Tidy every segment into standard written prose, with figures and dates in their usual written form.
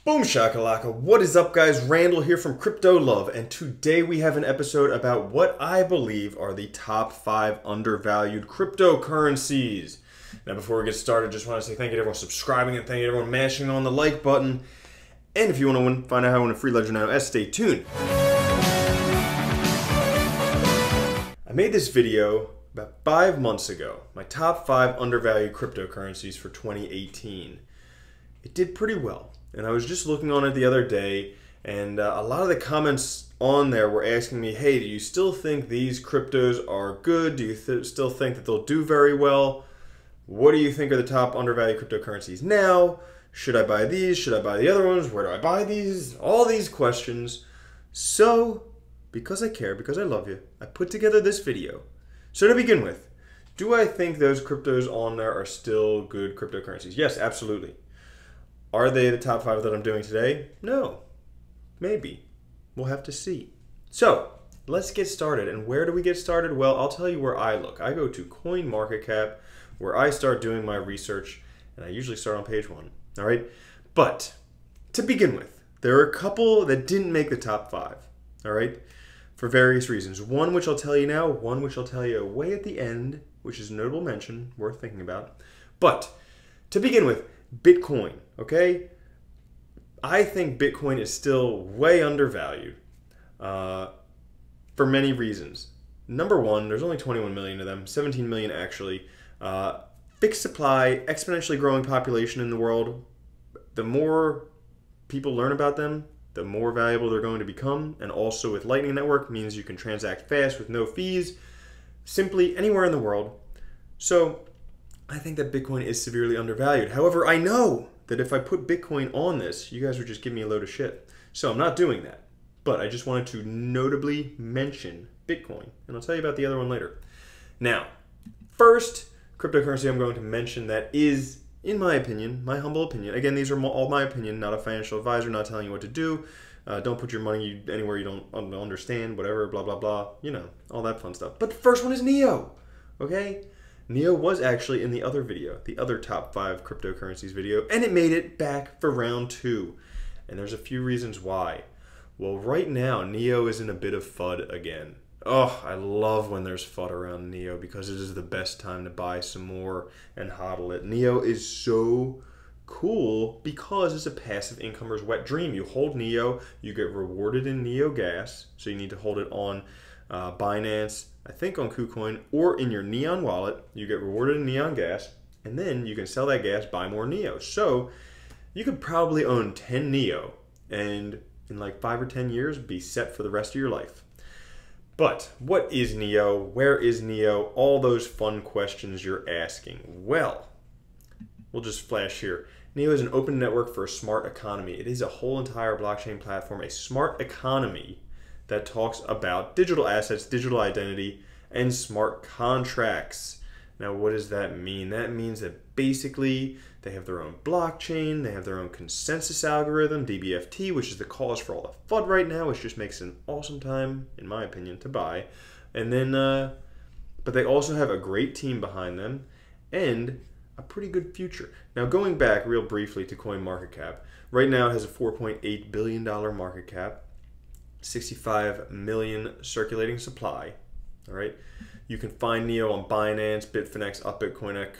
Boom shakalaka, what is up guys? Randall here from Crypto Love, and today we have an episode about what I believe are the top 5 undervalued cryptocurrencies. Now before we get started, just want to say thank you to everyone subscribing and thank you to everyone mashing on the like button. And if you want to find out how to win a free Ledger Nano S, stay tuned. I made this video about 5 months ago, my top 5 undervalued cryptocurrencies for 2018. It did pretty well. And I was just looking on it the other day, and a lot of the comments on there were asking me, hey, do you still think these cryptos are good? Do you still think that they'll do very well? What do you think are the top undervalued cryptocurrencies now? Should I buy these? Should I buy the other ones? Where do I buy these? All these questions. So, because I care, because I love you, I put together this video. So to begin with, do I think those cryptos on there are still good cryptocurrencies? Yes, absolutely. Are they the top 5 that I'm doing today? No. Maybe. We'll have to see. So, let's get started. And where do we get started? Well, I'll tell you where I look. I go to CoinMarketCap, where I start doing my research, and I usually start on page 1. All right? But, to begin with, there are a couple that didn't make the top 5. All right? For various reasons. One which I'll tell you now, one which I'll tell you way at the end, which is a notable mention, worth thinking about. But, to begin with, Bitcoin, okay? I think Bitcoin is still way undervalued for many reasons. Number one, there's only 21 million of them, 17 million actually. Fixed supply, exponentially growing population in the world. The more people learn about them, the more valuable they're going to become. And also with Lightning Network means you can transact fast with no fees, simply anywhere in the world. So I think that Bitcoin is severely undervalued. However, I know that if I put Bitcoin on this, you guys would just give me a load of shit. So I'm not doing that. But I just wanted to notably mention Bitcoin. And I'll tell you about the other one later. Now, first cryptocurrency I'm going to mention that is, in my opinion, my humble opinion. Again, these are all my opinion, not a financial advisor, not telling you what to do. Don't put your money anywhere you don't understand, whatever, blah, blah, blah. You know, all that fun stuff. But the first one is NEO. Okay? NEO was actually in the other video, the other top 5 cryptocurrencies video, and it made it back for round 2. And there's a few reasons why. Well, right now, NEO is in a bit of FUD again. Oh, I love when there's FUD around NEO because it is the best time to buy some more and hodl it. NEO is so cool because it's a passive incomer's wet dream. You hold NEO, you get rewarded in NEO gas, so you need to hold it on Binance, I think on KuCoin, or in your Neon wallet. You get rewarded in Neon gas, and then you can sell that gas, buy more NEO. So you could probably own 10 NEO and in like 5 or 10 years be set for the rest of your life. But what is NEO? Where is NEO? All those fun questions you're asking. Well, we'll just flash here. NEO is an open network for a smart economy. It is a whole entire blockchain platform, a smart economy that talks about digital assets, digital identity, and smart contracts. Now, what does that mean? That means that basically they have their own blockchain, they have their own consensus algorithm, DBFT, which is the cause for all the FUD right now, which just makes it an awesome time, in my opinion, to buy. And then, but they also have a great team behind them and a pretty good future. Now, going back real briefly to CoinMarketCap, right now it has a $4.8 billion market cap. 65 million circulating supply. All right, you can find NEO on Binance, Bitfinex, UpBitcoin,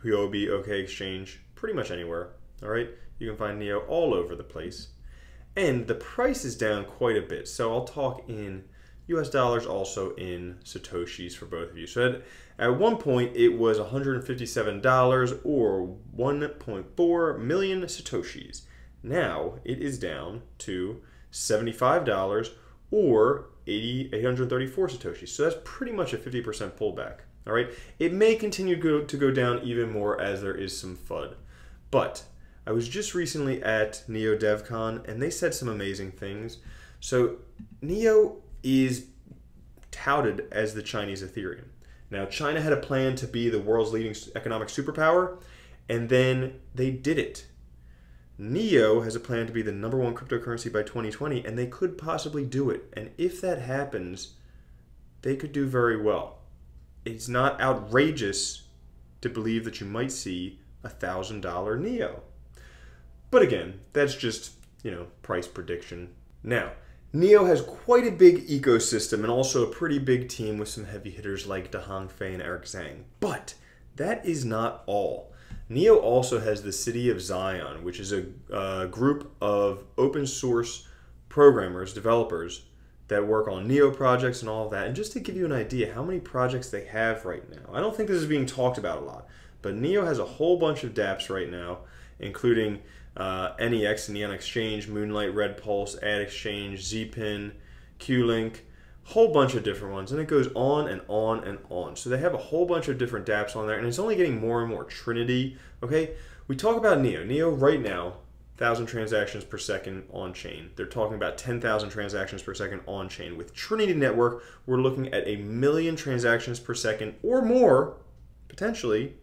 Huobi, OK Exchange, pretty much anywhere. All right, you can find NEO all over the place, and the price is down quite a bit. So I'll talk in US dollars, also in Satoshis for both of you. So at one point it was $157 or 1.4 million Satoshis. Now it is down to $75 or 834 Satoshis. So that's pretty much a 50% pullback. All right. It may continue to go down even more as there is some FUD. But I was just recently at NEO DevCon and they said some amazing things. So NEO is touted as the Chinese Ethereum. Now, China had a plan to be the world's leading economic superpower, and then they did it. NEO has a plan to be the #1 cryptocurrency by 2020, and they could possibly do it. And if that happens, they could do very well. It's not outrageous to believe that you might see $1,000 NEO. But again, that's just, price prediction. Now, NEO has quite a big ecosystem and also a pretty big team with some heavy hitters like Dahong Fei and Eric Zhang. But that is not all. NEO also has the City of Zion, which is a group of open source programmers, developers that work on NEO projects and all of that. And just to give you an idea how many projects they have right now, I don't think this is being talked about a lot, but NEO has a whole bunch of dApps right now, including NEX, Neon Exchange, Moonlight, Red Pulse, Ad Exchange, Zpin, QLink, whole bunch of different ones, and it goes on and on and on. So they have a whole bunch of different dApps on there, and it's only getting more and more Trinity. Okay, we talk about NEO. NEO right now, 1,000 transactions per second on chain. They're talking about 10,000 transactions per second on chain. With Trinity Network, we're looking at 1 million transactions per second or more, potentially,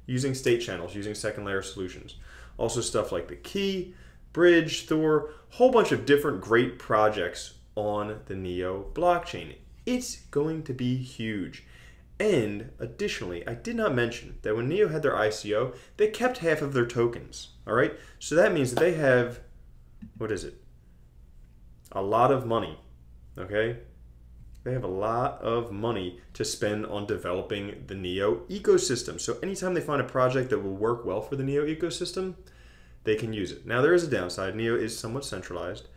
using state channels, using second layer solutions. Also stuff like the Key, Bridge, Thor, whole bunch of different great projects on the NEO blockchain. It's going to be huge. And additionally, I did not mention that when NEO had their ICO, they kept half of their tokens. All right, so that means that they have, what is it? A lot of money. Okay, they have a lot of money to spend on developing the NEO ecosystem. So anytime they find a project that will work well for the NEO ecosystem, they can use it. Now there is a downside. NEO is somewhat centralized,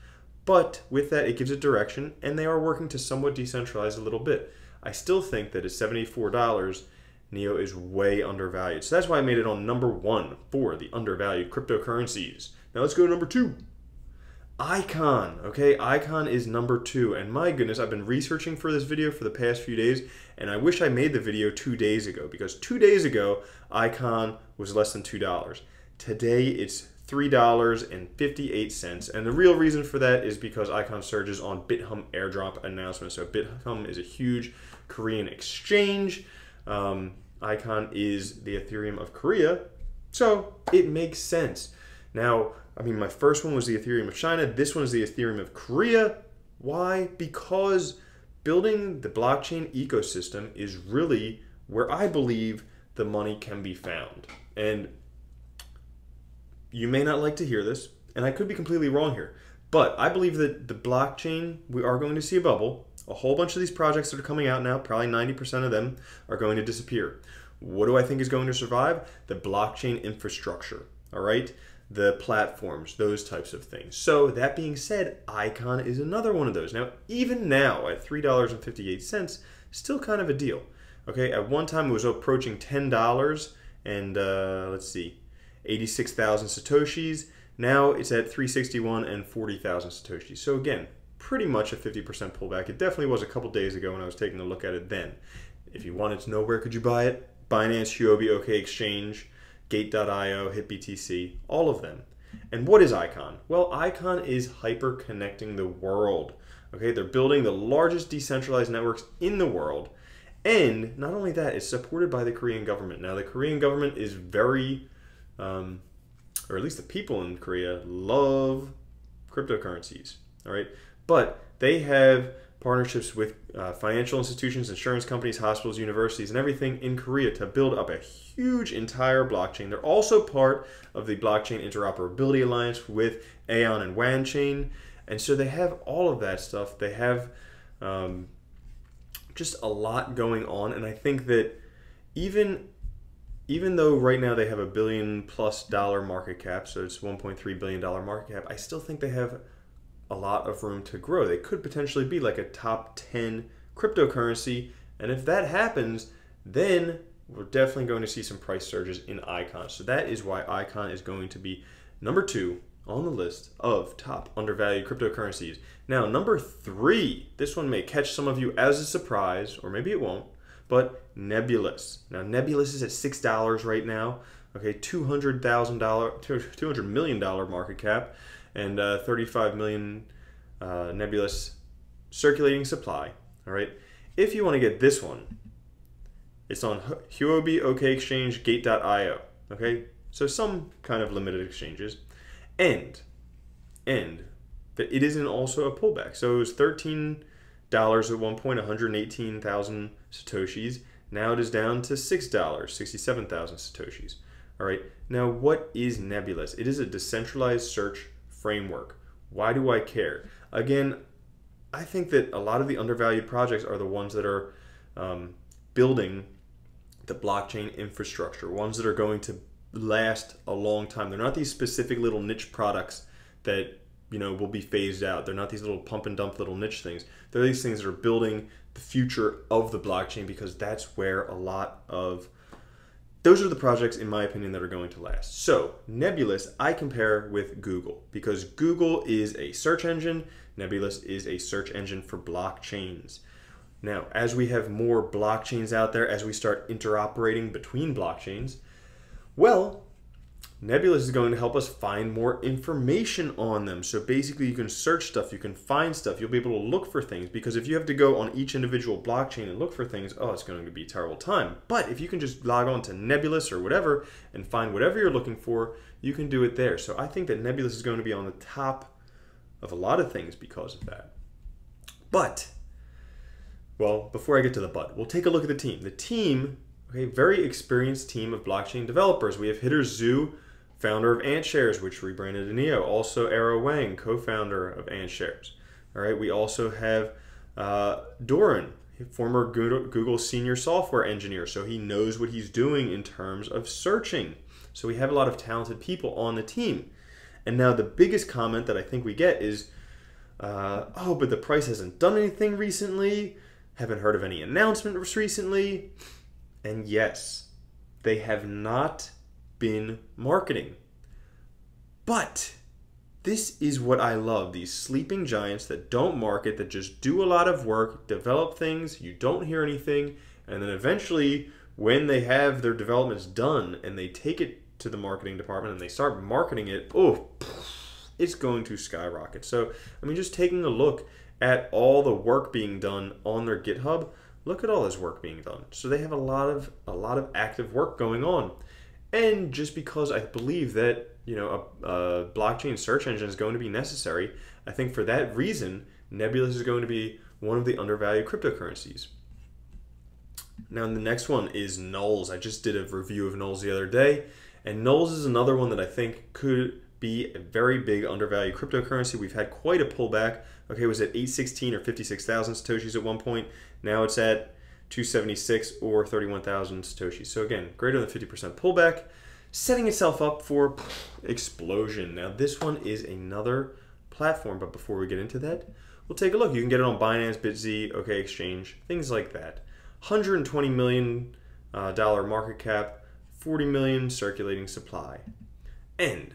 but with that it gives it direction, and they are working to somewhat decentralize a little bit. I still think that at $74, NEO is way undervalued. So that's why I made it on number 1 for the undervalued cryptocurrencies. Now let's go to number 2. Icon, okay? Icon is number 2, and my goodness, I've been researching for this video for the past few days, and I wish I made the video 2 days ago, because 2 days ago, Icon was less than $2. Today, it's $3.58, and the real reason for that is because Icon surges on BitHum airdrop announcements. So BitHum is a huge Korean exchange. Icon is the Ethereum of Korea, so it makes sense. Now, I mean, my first one was the Ethereum of China. This one is the Ethereum of Korea. Why? Because building the blockchain ecosystem is really where I believe the money can be found. And you may not like to hear this, and I could be completely wrong here, but I believe that the blockchain, we are going to see a bubble. A whole bunch of these projects that are coming out now, probably 90% of them, are going to disappear. What do I think is going to survive? The blockchain infrastructure, all right? The platforms, those types of things. So that being said, Icon is another one of those. Now, even now at $3.58, still kind of a deal. Okay, at one time it was approaching $10 and let's see, 86,000 Satoshis. Now it's at 361 and 40,000 Satoshis. So again, pretty much a 50% pullback. It definitely was a couple days ago when I was taking a look at it then. If you wanted to know where could you buy it, Binance, Huobi, OK Exchange, Gate.io, HitBTC, all of them. And what is Icon? Well, Icon is hyper connecting the world. Okay, they're building the largest decentralized networks in the world. And not only that, it's supported by the Korean government. Now, the Korean government is very, or at least the people in Korea love cryptocurrencies, all right? But they have partnerships with financial institutions, insurance companies, hospitals, universities, and everything in Korea to build up a huge entire blockchain. They're also part of the Blockchain Interoperability Alliance with Aeon and WanChain. And so they have all of that stuff. They have just a lot going on. And I think that even though right now they have $1 billion+ market cap, so it's $1.3 billion market cap, I still think they have a lot of room to grow. They could potentially be like a top 10 cryptocurrency, and if that happens, then we're definitely going to see some price surges in Icon. So that is why Icon is going to be number 2 on the list of top undervalued cryptocurrencies. Now, number 3, this one may catch some of you as a surprise, or maybe it won't, but Nebulous. Now, Nebulous is at $6 right now. Okay, $200 million market cap, and 35 million Nebulous circulating supply. All right. If you want to get this one, it's on Huobi, OK Exchange, Gate.io. Okay, so some kind of limited exchanges, and that it isn't also a pullback. So it was $13 at one point, 118,000 Satoshis. Now it is down to $6, 67,000 Satoshis. All right, now what is Nebulous? It is a decentralized search framework. Why do I care? Again, I think that a lot of the undervalued projects are the ones that are building the blockchain infrastructure, ones that are going to last a long time. They're not these specific little niche products that will be phased out. They're not these little pump and dump little niche things. They're these things that are building the future of the blockchain, because that's where those are the projects, in my opinion, that are going to last. So Nebulous, I compare with Google, because Google is a search engine. Nebulous is a search engine for blockchains. Now, as we have more blockchains out there, as we start interoperating between blockchains, well, Nebulous is going to help us find more information on them. So basically, you can search stuff, you can find stuff, you'll be able to look for things, because if you have to go on each individual blockchain and look for things, oh, it's going to be a terrible time. But if you can just log on to Nebulous or whatever and find whatever you're looking for, you can do it there. So I think that Nebulous is going to be on the top of a lot of things because of that. But, well, before I get to the but, we'll take a look at the team. The team, okay, very experienced team of blockchain developers. We have Hitter Zhu, founder of AntShares, which rebranded to Neo. Also, Arrow Wang, co-founder of AntShares. All right, we also have Doran, former Google senior software engineer, so he knows what he's doing in terms of searching. So we have a lot of talented people on the team. And now the biggest comment that I think we get is, oh, but the price hasn't done anything recently. Haven't heard of any announcements recently. And yes, they have not been marketing. But this is what I love, these sleeping giants that don't market, that just do a lot of work, develop things, you don't hear anything, and then eventually when they have their developments done and they take it to the marketing department and they start marketing it, oh, it's going to skyrocket. So, I mean, just taking a look at all the work being done on their GitHub, look at all this work being done. So they have a lot of active work going on. And just because I believe that, a blockchain search engine is going to be necessary, I think for that reason, Nebulous is going to be one of the undervalued cryptocurrencies. Now, the next one is Nulls. I just did a review of Nulls the other day, and Nulls is another one that I think could be a very big undervalued cryptocurrency. We've had quite a pullback. Okay, it was at 816 or 56,000 Satoshis at one point. Now it's at 276 or 31,000 Satoshis. So again, greater than 50% pullback, setting itself up for explosion. Now this one is another platform, but before we get into that, we'll take a look. You can get it on Binance, BitZ, OK Exchange, things like that. $120 million market cap, 40 million circulating supply. And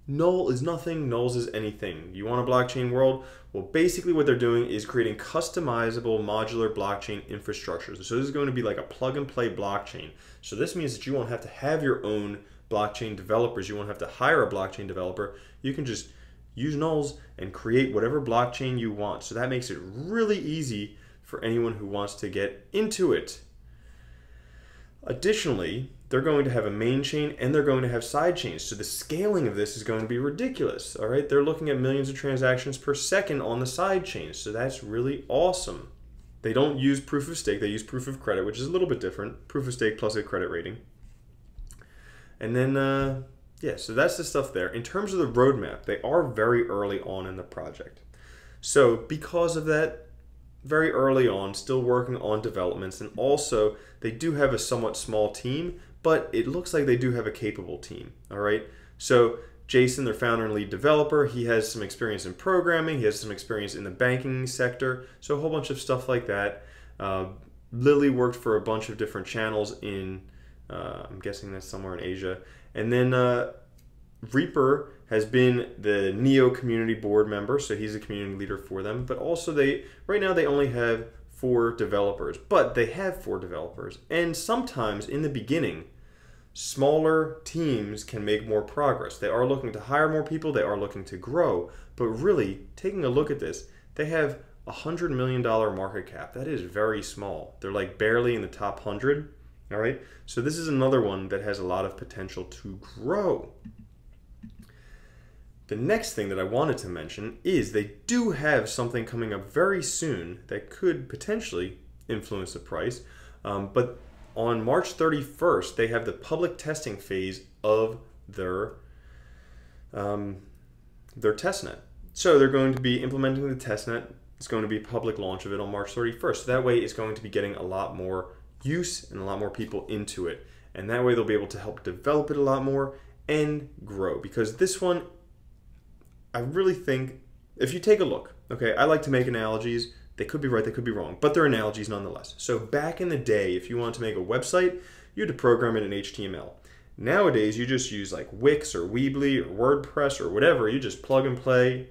Null is nothing, Nulls is anything. You want a blockchain world? Well, basically what they're doing is creating customizable modular blockchain infrastructures. So this is going to be like a plug and play blockchain. So this means that you won't have to have your own blockchain developers. You won't have to hire a blockchain developer. You can just use Nulls and create whatever blockchain you want. So that makes it really easy for anyone who wants to get into it. Additionally, they're going to have a main chain and they're going to have side chains. So the scaling of this is going to be ridiculous. All right, they're looking at millions of transactions per second on the side chains. So that's really awesome. They don't use proof of stake, they use proof of credit, which is a little bit different. Proof of stake plus a credit rating. And then, yeah, so that's the stuff there. In terms of the roadmap, they are very early on in the project. So because of that, very early on, still working on developments, and also they do have a somewhat small team, but it looks like they do have a capable team, all right? So Jason, their founder and lead developer, he has some experience in programming, he has some experience in the banking sector, so a whole bunch of stuff like that. Lily worked for a bunch of different channels in, I'm guessing that's somewhere in Asia. And then Reaper has been the Neo community board member, so he's a community leader for them. But also right now they only have 4 developers, but they have 4 developers. And sometimes in the beginning, smaller teams can make more progress. They are looking to hire more people, they are looking to grow, but really, taking a look at this, they have a $100 million market cap. That is very small. They're like barely in the top 100, all right? So this is another one that has a lot of potential to grow. The next thing that I wanted to mention is they do have something coming up very soon that could potentially influence the price. But on March 31st, they have the public testing phase of their testnet. So they're going to be implementing the testnet. It's going to be a public launch of it on March 31st. So that way it's going to be getting a lot more use and a lot more people into it. And that way they'll be able to help develop it a lot more and grow. Because this one, I really think, if you take a look, okay, I like to make analogies. They could be right, they could be wrong, but they're analogies nonetheless. So back in the day, if you wanted to make a website, you had to program it in HTML. Nowadays, you just use like Wix or Weebly or WordPress or whatever. You just plug and play,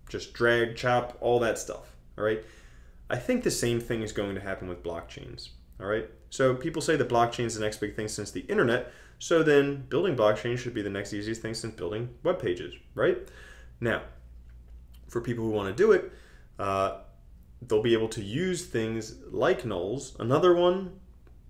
just drag, chop, all that stuff, all right? I think the same thing is going to happen with blockchains, all right? So people say that blockchain is the next big thing since the internet, so then building blockchain should be the next easiest thing since building web pages, right? Now, for people who want to do it, they'll be able to use things like nulls. Another one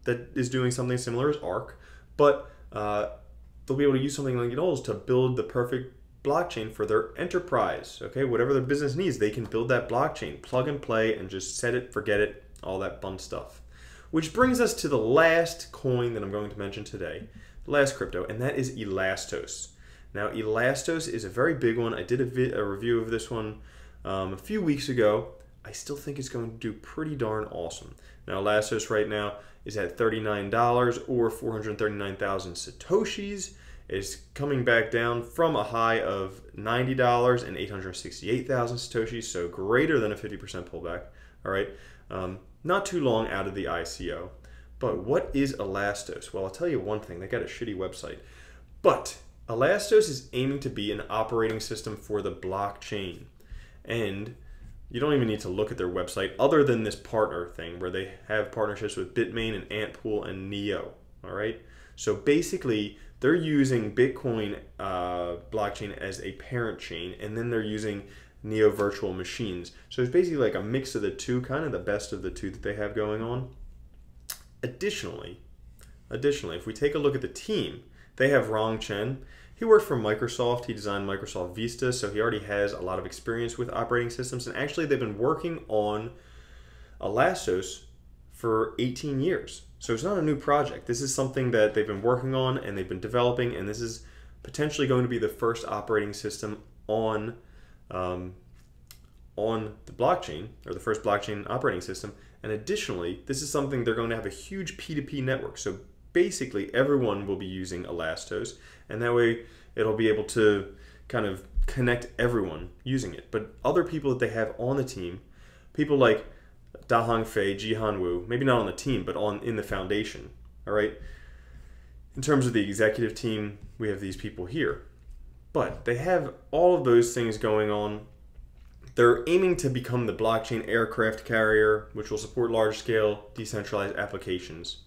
that is doing something similar is Arc, but they'll be able to use something like nulls to build the perfect blockchain for their enterprise. Okay, whatever their business needs, they can build that blockchain, plug and play, and just set it, forget it, all that fun stuff. Which brings us to the last coin that I'm going to mention today, the last crypto, and that is Elastos. Now, Elastos is a very big one. I did a review of this one a few weeks ago. I still think it's going to do pretty darn awesome. Now, Elastos right now is at $39 or 439,000 Satoshis. It's coming back down from a high of $90 and 868,000 Satoshis, so greater than a 50% pullback. All right, not too long out of the ICO. But what is Elastos? Well, I'll tell you one thing, they got a shitty website. But Elastos is aiming to be an operating system for the blockchain. And you don't even need to look at their website other than this partner thing where they have partnerships with Bitmain and Antpool and Neo, all right? So basically, they're using Bitcoin blockchain as a parent chain, and then they're using Neo virtual machines. So it's basically like a mix of the two, kind of the best of the two that they have going on. Additionally, if we take a look at the team, they have Rong Chen. He worked for Microsoft. He designed Microsoft Vista, so he already has a lot of experience with operating systems. And actually, they've been working on Elastos for 18 years. So it's not a new project. This is something that they've been working on and they've been developing, and this is potentially going to be the first operating system on the blockchain, or the first blockchain operating system. And additionally, this is something they're going to have a huge P2P network. So basically, everyone will be using Elastos, and that way it'll be able to kind of connect everyone using it. But other people that they have on the team, people like Dahong Fei, Jihan Wu, maybe not on the team, but in the foundation, all right? In terms of the executive team, we have these people here. But they have all of those things going on. They're aiming to become the blockchain aircraft carrier, which will support large-scale decentralized applications.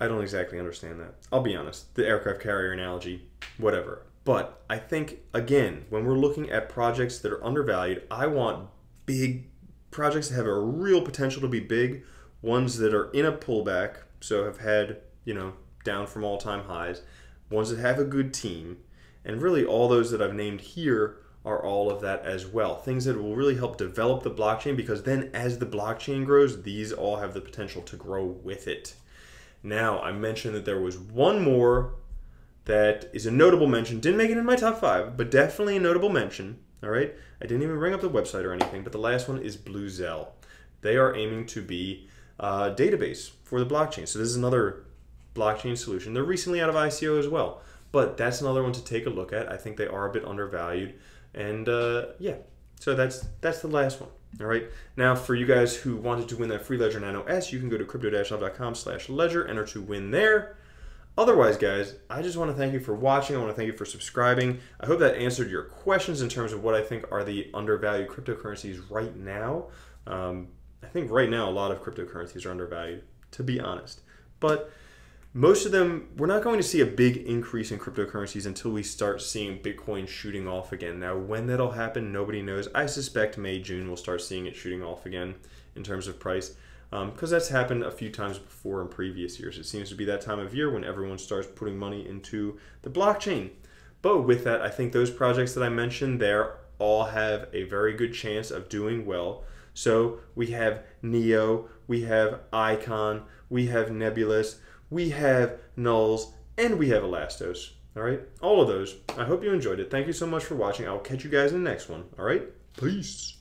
I don't exactly understand that. I'll be honest. The aircraft carrier analogy, whatever. But I think, again, when we're looking at projects that are undervalued, I want big projects that have a real potential to be big, ones that are in a pullback, so have had, down from all-time highs, ones that have a good team, and really all those that I've named here are all of that as well. Things that will really help develop the blockchain, because then as the blockchain grows, these all have the potential to grow with it. Now, I mentioned that there was one more that is a notable mention. Didn't make it in my top 5, but definitely a notable mention. All right? I didn't even bring up the website or anything, but the last one is Bluzelle. They are aiming to be a database for the blockchain. So this is another blockchain solution. They're recently out of ICO as well, but that's another one to take a look at. I think they are a bit undervalued. And yeah, so that's the last one. All right. Now, for you guys who wanted to win that free Ledger Nano S, you can go to crypto-love.com/ledger, enter to win there. Otherwise, guys, I just want to thank you for watching. I want to thank you for subscribing. I hope that answered your questions in terms of what I think are the undervalued cryptocurrencies right now. I think right now a lot of cryptocurrencies are undervalued, to be honest. But most of them, we're not going to see a big increase in cryptocurrencies until we start seeing Bitcoin shooting off again. Now, when that'll happen, nobody knows. I suspect May, June, we'll start seeing it shooting off again in terms of price, because that's happened a few times before in previous years. It seems to be that time of year when everyone starts putting money into the blockchain. But with that, I think those projects that I mentioned there all have a very good chance of doing well. So we have Neo, we have Icon, we have Nebulous, we have Nulls, and we have AlasDot. All right, all of those. I hope you enjoyed it. Thank you so much for watching. I'll catch you guys in the next one. All right, peace.